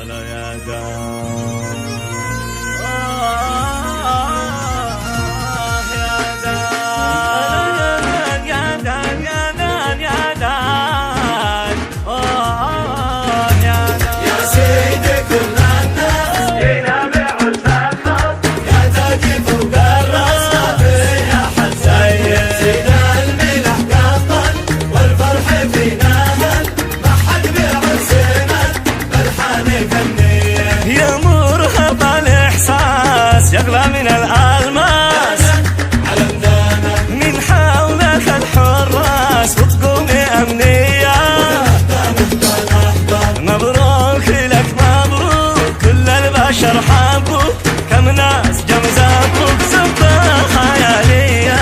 هلا يا دار يا دار يا دار يا دار يا دار يا دار يا سيدي كل الناس ينابع الفخر يا تاجي فوق الراس ما في احد زيك سيدنا الملح قطن والفرح فينا هل ما حد بعرسنا بالحان فنيه يا مرهب الاحساس يغلى من الالماس على مدانا من حولك الحراس وتقومي امنيه مبروك لك مبروك كل البشر حبوك كم ناس جمزابوك زبده خياليه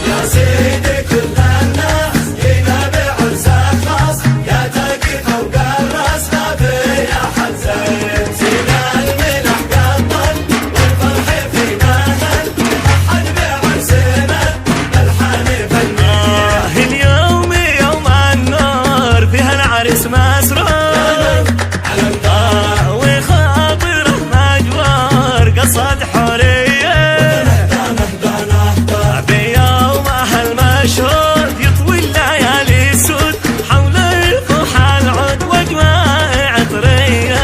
يا سيدي كل الناس ينابع الزخاص يا تاجي فوق الراس ما في احد زيك سيدنا الملح قطن والفرح فينا هل ما حد بعرسنا بالحان فنيه اليوم يوم النور فيها العرس مسرور على النار وخاطره مجبور قصد حريه بيومها المشهور يطوي الليالي سود حول الفرحة العود واجواء عطريه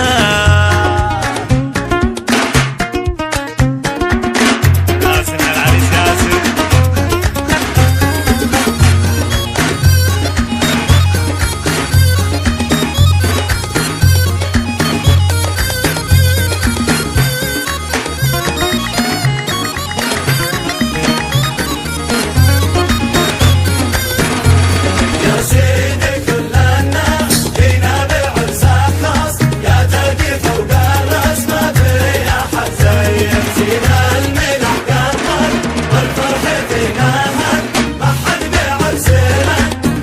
ياسر العريس ياسر يا سيدي كل الناس ينابع الزخاص يا تاجي فوق الراس ما في احد زيك سيدنا الملح قطن والفرح فينا هل ما حد بعرسنا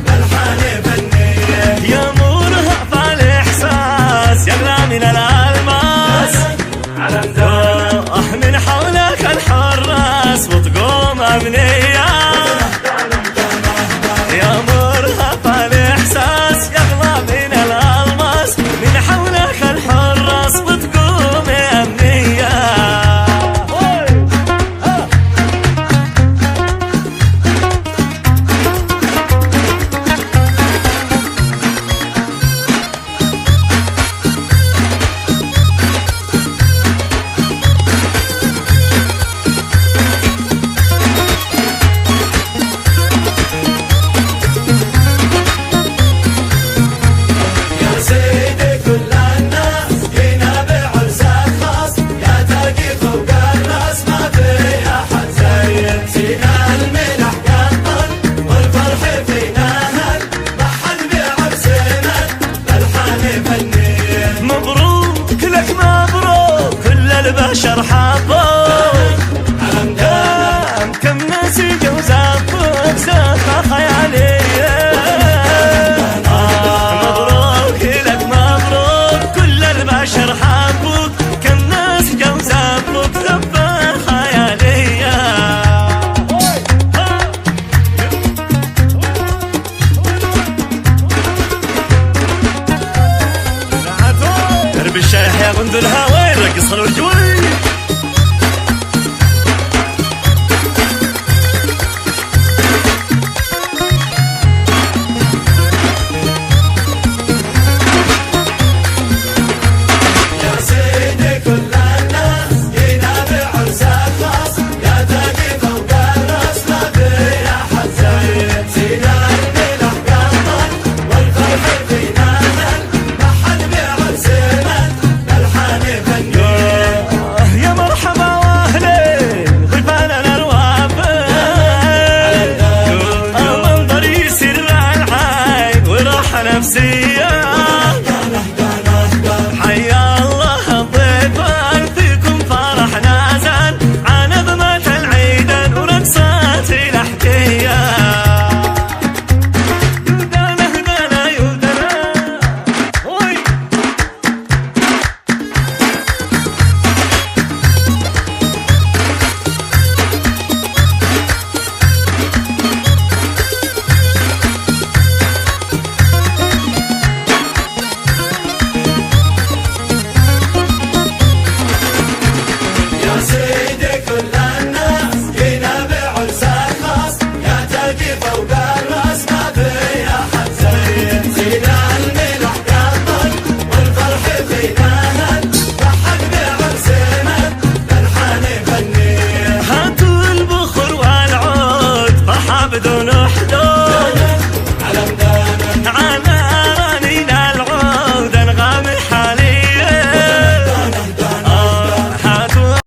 بالحان فنيه يا مرهف الاحساس يغلى من الالماس على مدانا من حولك الحراس وتقوم امنيه